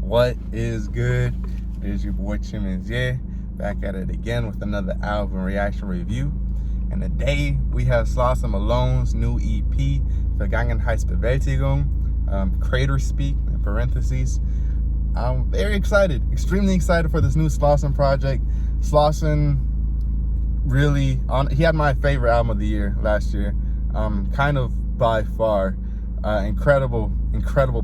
What is good? It is your boy Chimins, back at it again with another album reaction review. And today we have Slauson Malone's new EP, Vergangenheitsbewältigung, Crater Speak, in parentheses. I'm very excited, extremely excited for this new Slauson project. Slauson really, he had my favorite album of the year last year, kind of by far. Incredible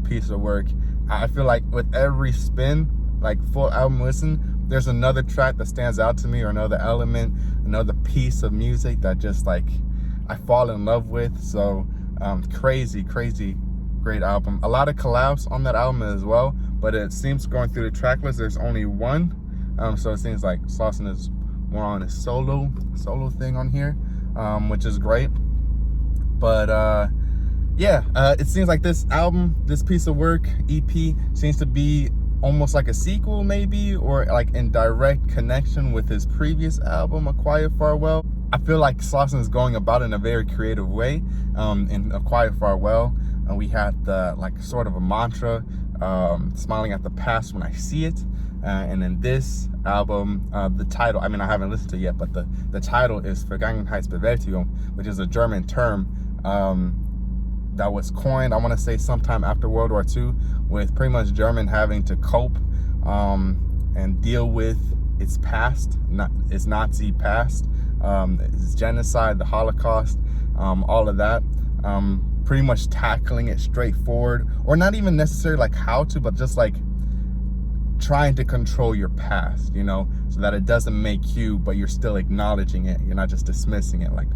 piece of work. I feel like with every spin, like full album listen, there's another track that stands out to me, or another element, another piece of music that just like I fall in love with. So crazy great album. A lot of collabs on that album as well, but it seems going through the track list there's only one, so it seems like Slauson is more on a solo thing on here, which is great. But it seems like this album, this piece of work, EP, seems to be almost like a sequel maybe, or like in direct connection with his previous album, A Quiet Farwell. I feel like Slauson is going about it in a very creative way. In A Quiet Farwell, we had the like sort of a mantra, smiling at the past when I see it. And in this album, the title, I mean, I haven't listened to it yet, but the title is Vergangenheitsbewältigung, which is a German term that was coined, I want to say, sometime after World War II, with pretty much German having to cope and deal with its past, its Nazi past, its genocide, the Holocaust, all of that. Pretty much tackling it straightforward, or not even necessarily like how to, but just like trying to control your past, you know, so that it doesn't make you, but you're still acknowledging it. You're not just dismissing it, like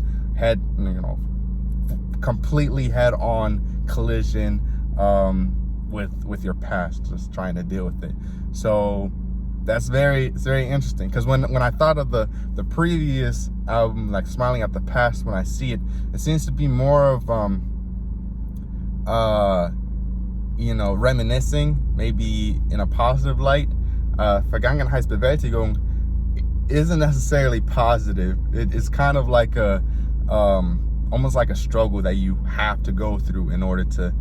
completely head-on collision with your past, just trying to deal with it. So that's it's very interesting, because when I thought of the previous album, like Smiling at the Past When I See It, it seems to be more of reminiscing, maybe in a positive light. Vergangenheitsbewältigung isn't necessarily positive. It's kind of like a almost like a struggle that you have to go through in order to,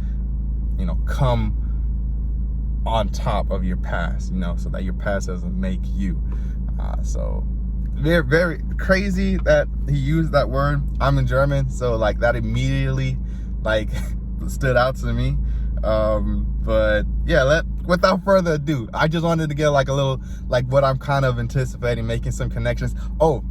come on top of your past, so that your past doesn't make you. So very crazy that he used that word. I'm in German, so like that immediately like stood out to me. But yeah, without further ado, I just wanted to get like a little, like what I'm kind of anticipating, making some connections. Oh,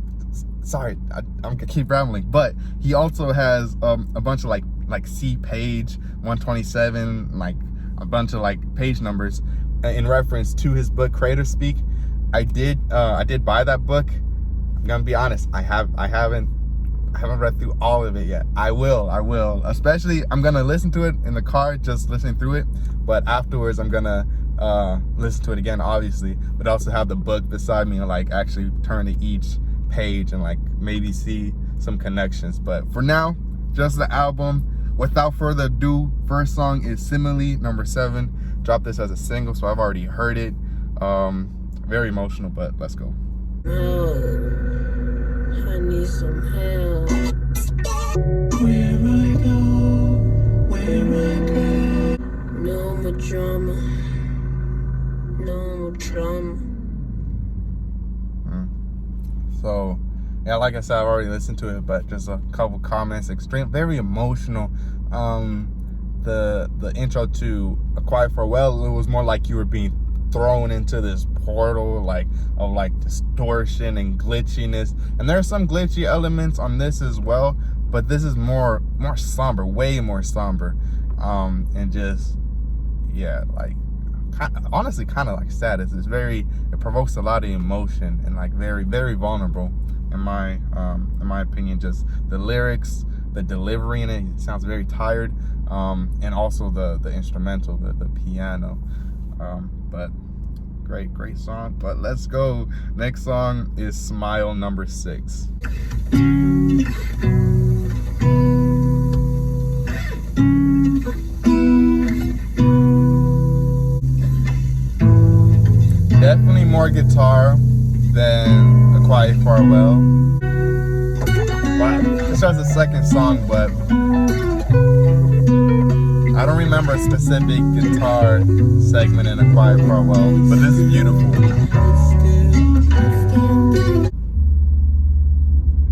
sorry, I'm gonna keep rambling, but he also has a bunch of like C page 127, like a bunch of like page numbers in reference to his book Crater Speak. I did buy that book. I'm gonna be honest, I haven't read through all of it yet. I will, especially I'm gonna listen to it in the car, just listening through it, but afterwards I'm gonna listen to it again, obviously, but also have the book beside me and like actually turn to each page and like maybe see some connections. But for now, just the album. Without further ado, first song is Simile, number 7. Dropped this as a single, so I've already heard it. Very emotional, but let's go. I need some help. Where I go. No more drama. No more drama. So yeah, like I said, I've already listened to it, but just a couple comments. Very emotional. The intro to A Quiet Farwell, it was more like you were being thrown into this portal, like of like distortion and glitchiness. And there's some glitchy elements on this as well, but this is more somber, way more somber. And just, yeah, like honestly kind of like sad. It provokes a lot of emotion, and like very vulnerable in my opinion. Just the lyrics, the delivery in it sounds very tired, and also the instrumental, the piano. But great song. But let's go. Next song is Smile, number 6. Definitely more guitar than A Quiet Farwell. Wow, this has a second song, but I don't remember a specific guitar segment in A Quiet Farwell, but this is beautiful.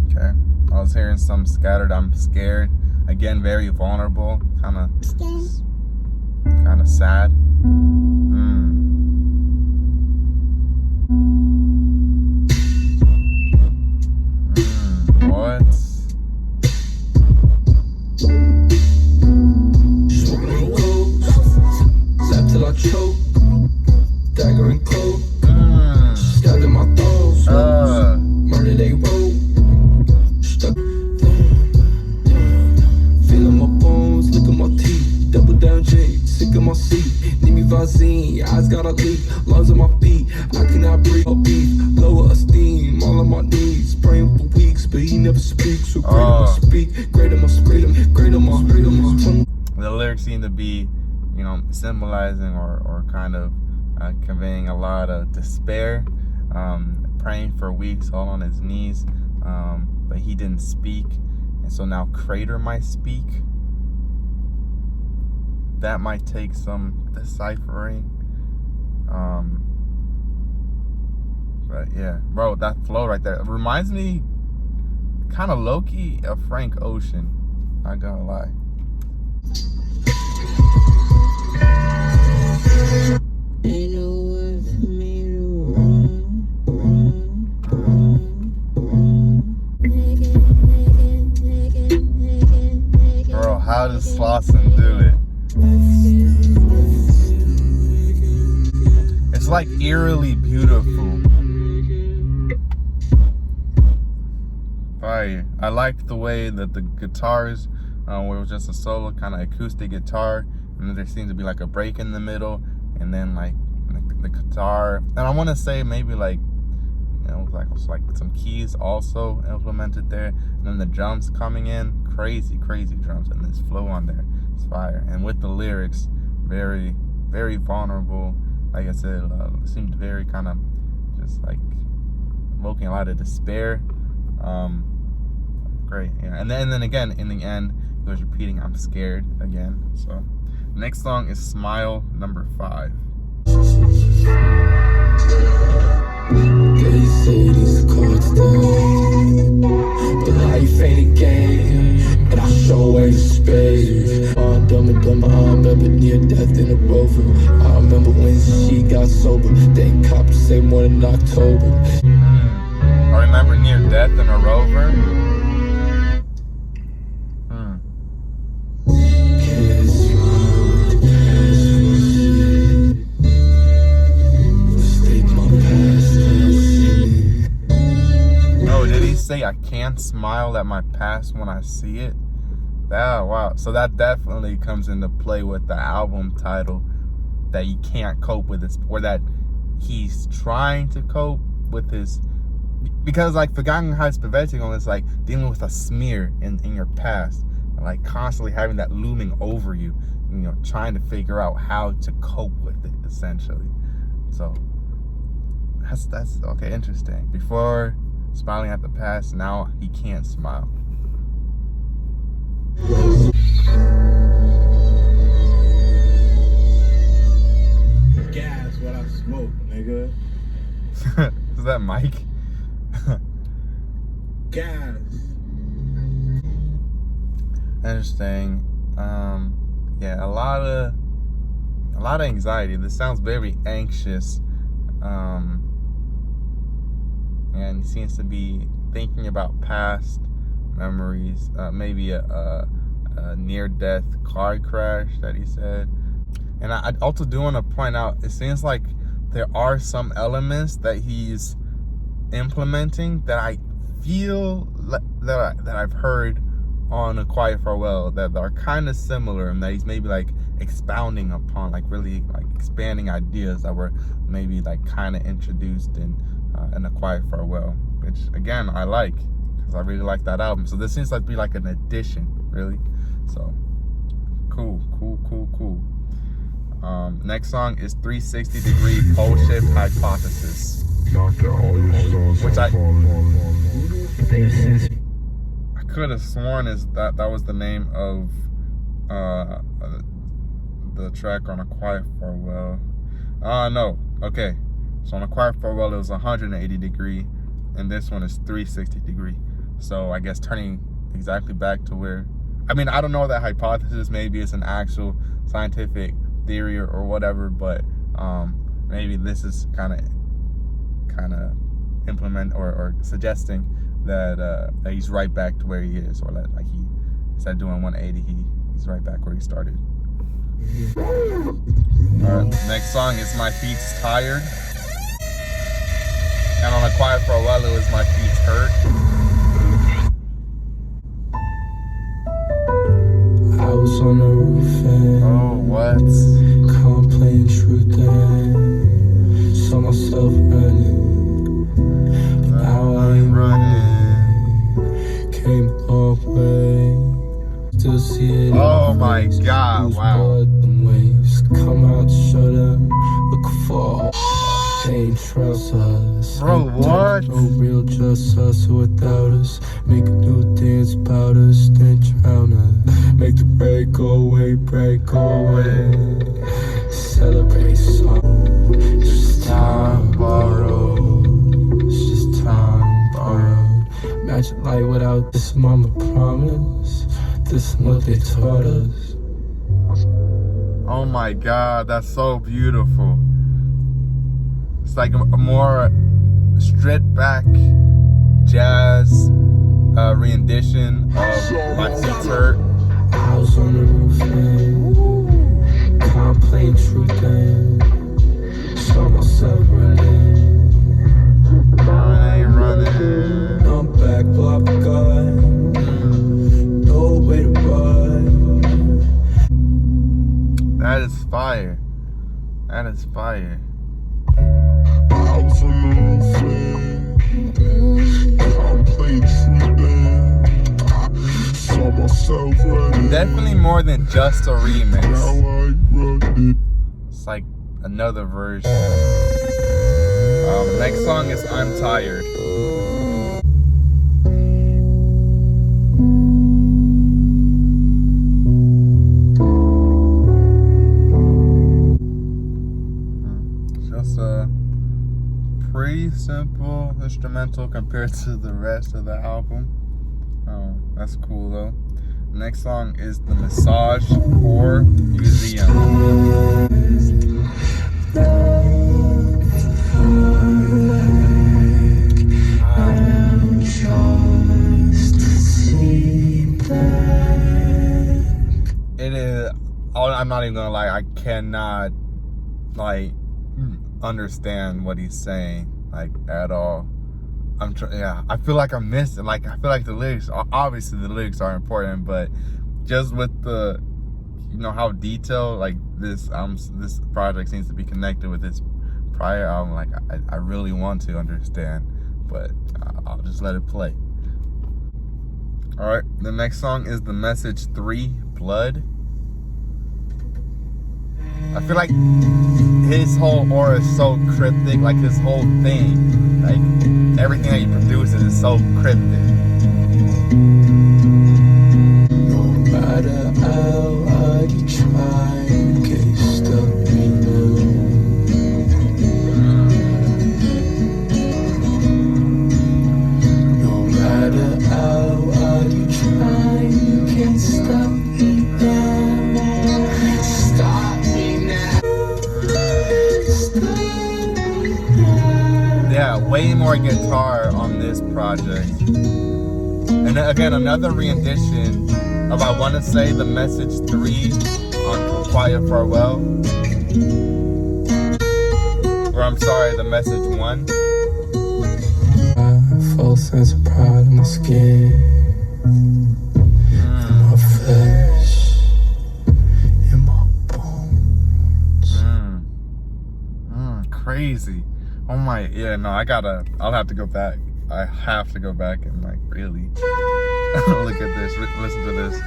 Okay, I was hearing some scattered. I'm scared. Again, very vulnerable, kind of sad. What? Left till I choke, dagger and coat, stabbed in my throat, murder they wrote, stuck, feeling my bones, look at my teeth, double down J, sick of my seat, need me Vaseline, eyes got a leak, lungs on my feet, I cannot breathe, no beef, lower esteem, all on my knees, praying for weeks, but he never speaks, so great must speak, greater must great my tongue. The lyrics seem to be, you know, symbolizing or kind of conveying a lot of despair, praying for weeks, all on his knees, but he didn't speak, and so now Crater might speak. That might take some deciphering, but yeah, bro, that flow right there reminds me kind of low-key of Frank Ocean, not gonna lie. Ain't nowhere for me to run. Bro, how does Slauson do it? It's like eerily beautiful. Fire. I like the way that the guitars, where it was just a solo kind of acoustic guitar, and then there seems to be like a break in the middle, and then like the guitar, and I want to say maybe like, you know, like some keys also implemented there, and then the drums coming in, crazy drums, and this flow on there, it's fire. And with the lyrics, very vulnerable. Like I said, it seemed very kind of just like evoking a lot of despair. Great, yeah. And then again in the end, he was repeating, "I'm scared" again. So next song is Smile, number 5. They say these cards down, but life ain't a game, and I show ain't a spade. I'm dumb and dumber, I remember near death in a Rover. I remember when she got sober, then cops say more than October. I remember near death in a Rover. Say I can't smile at my past when I see it. Oh, wow. So that definitely comes into play with the album title, that he can't cope with this, or that he's trying to cope with his, because like Vergangenheitsbewältigung is like dealing with a smear in your past, and like constantly having that looming over you, you know, trying to figure out how to cope with it essentially. So that's okay, interesting. Before smiling at the past, now he can't smile. Gas what I smoke, nigga. Is that Mike? Gas. Interesting. Yeah, a lot of anxiety. This sounds very anxious. And he seems to be thinking about past memories, maybe a near-death car crash that he said. And I also do want to point out, it seems like there are some elements that he's implementing that I feel that I've heard on A Quiet Farwell that are kind of similar, and that he's maybe like expounding upon, like really like expanding ideas that were maybe like kind of introduced in A Quiet Farwell, which again I like, because I really like that album. So this seems like to be like an addition, really. So cool. Next song is 360-degree pole shift hypothesis, which I could have sworn is that was the name of the track on A Quiet Farwell. No. Okay. So on A Quiet Farwell, it was 180 degree, and this one is 360 degree. So I guess turning exactly back to where, I mean, I don't know that hypothesis. Maybe it's an actual scientific theory or whatever, but maybe this is kind of implement or suggesting that he's right back to where he is, or that like he instead of doing 180, he's right back where he started. All right, next song is My Feet's Tired, and on A Quiet Farwell it was My Feet's Hurt. I was on the roof and Oh, what? can't play truth and saw myself running. Now I ain't running. Came a long way. Still see it. Oh my God! Wow. Waves come out, shut up. Look for they ain't trust us. Bro, what? No real just us or without us. Make a new dance about us, then drown us. Make the break go away, Celebrate song. Just time borrowed. It's just time borrowed. Magic light without this mama promise. This is what they taught us. Oh my God, that's so beautiful. It's like a more stripped back jazz rendition of My Feet's Hurt. House on the roof and can't play truth and saw myself running. I ain't running. I'm back, block gun. No way to run. That is fire. That is fire. House on the roof and can't play truth and saw myself running. Definitely more than just a remix. Now I run it. It's like another version. Next song is I'm Tired. Just a pretty simple instrumental compared to the rest of the album. That's cool though. Next song is The Massage or Museum. It is, I'm not even gonna lie, I cannot like understand what he's saying like at all. I feel like I'm missing, like I feel like the lyrics, obviously the lyrics are important, but just with the, you know, how detailed like this project seems to be connected with his prior album, like I really want to understand, but I'll just let it play. All right, the next song is The Message 3, Blood. I feel like his whole aura is so cryptic, like his whole thing, like everything that he produces is so cryptic. No matter how hard you try, you can't stop me now. No matter how hard you try, you can't stop me now. Stop me now. Stop me now. Yeah, way more guitar on this project. And again, another rendition of, I want to say, The Message 3 on Quiet Farwell. Or I'm sorry, The Message 1. Full sense of pride in my skin, in my flesh, in my bones. Crazy. Oh my, yeah, no, I'll have to go back. I have to go back and like really look at this, listen to this.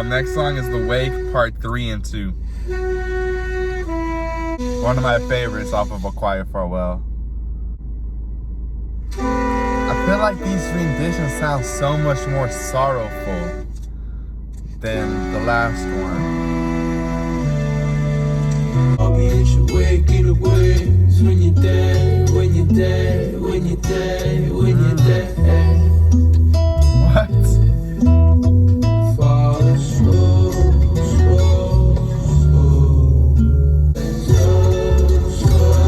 Next song is The Wake Part 3 and 2. One of my favorites off of A Quiet Farwell. I feel like these renditions sound so much more sorrowful than the last one. I'll be at your wake in the waves when you're dead, when you're dead, when you're dead, when you're dead. What? Fall slow, slow, slow, slow, slow,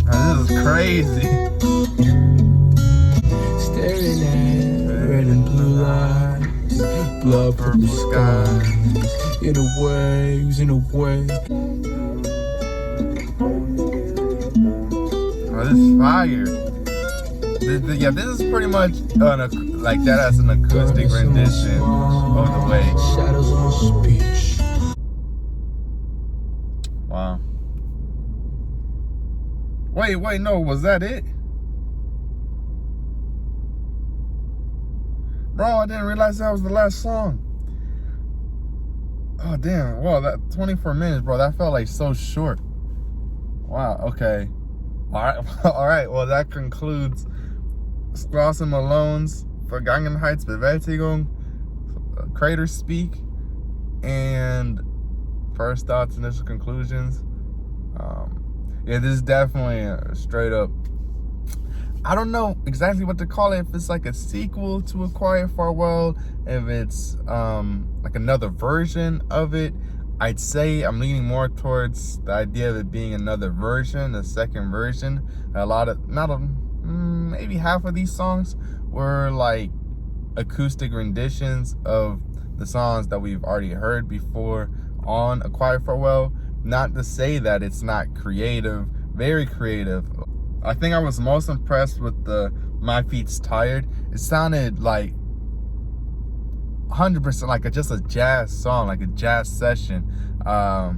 This is crazy. staring at red and blue lights, blood purple skies, in the waves, in the waves. Oh, this is fire. Yeah, this is pretty much like that as an acoustic rendition of the way. Shadows on my speech. Wow. Wait, no, was that it? Bro, I didn't realize that was the last song. Oh, damn. Well, that 24 minutes, bro, that felt like so short. Wow, okay. All right, well, that concludes Slauson Malone's Vergangenheitsbewältigung, Crater Speak, and first thoughts, initial conclusions. Yeah, this is definitely a straight up, I don't know exactly what to call it, if it's like a sequel to A Quiet Farwell, if it's like another version of it. I'd say I'm leaning more towards the idea of it being another version, a second version. Maybe half of these songs were like acoustic renditions of the songs that we've already heard before on A Quiet Farwell. Not to say that it's not creative, very creative. I think I was most impressed with the My Feet's Tired. It sounded like 100% like just a jazz song, like a jazz session. I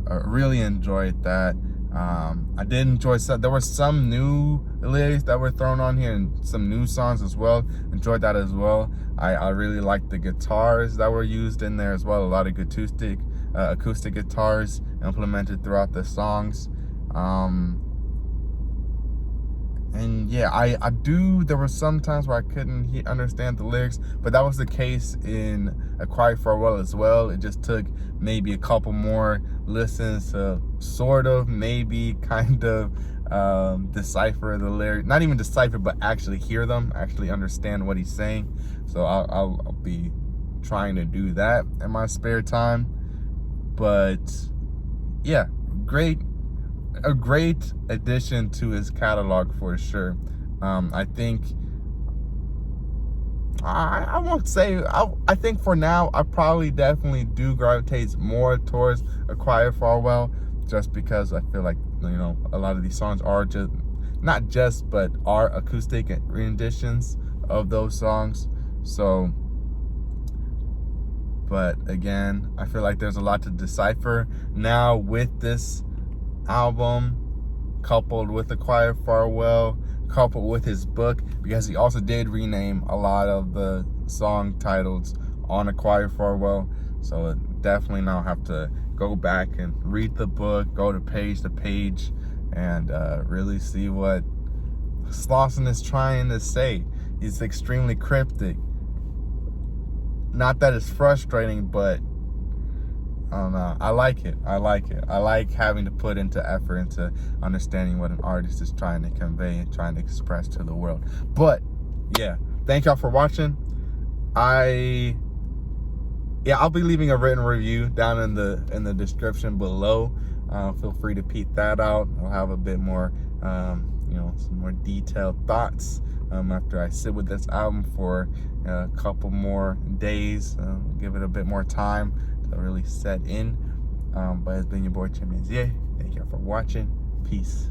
really enjoyed that. I did enjoy there were some new lyrics that were thrown on here and some new songs as well. Enjoyed that as well. I really liked the guitars that were used in there as well. A lot of acoustic guitars implemented throughout the songs. And yeah, I do, there were some times where I couldn't understand the lyrics, but that was the case in A Quiet Farwell as well. It just took maybe a couple more listens to sort of, maybe kind of decipher the lyrics. Not even decipher, but actually hear them, actually understand what he's saying. So I'll be trying to do that in my spare time. But yeah, a great addition to his catalog for sure. I think I won't say, I think for now I probably definitely do gravitate more towards A Quiet Farwell, just because I feel like, you know, a lot of these songs are just but are acoustic renditions of those songs. So, but again, I feel like there's a lot to decipher now with this album, coupled with A Quiet Farwell, coupled with his book, because he also did rename a lot of the song titles on A Quiet Farwell. So definitely now have to go back and read the book, go to page, and really see what Slauson is trying to say. He's extremely cryptic. Not that it's frustrating, but I don't know. I like it. I like having to put into effort into understanding what an artist is trying to convey and trying to express to the world. But yeah, thank y'all for watching. I'll be leaving a written review down in the description below. Feel free to peep that out. I'll have a bit more, some more detailed thoughts after I sit with this album for a couple more days. Give it a bit more time to really set in. But it's been your boy Chimney. Thank y'all for watching. Peace.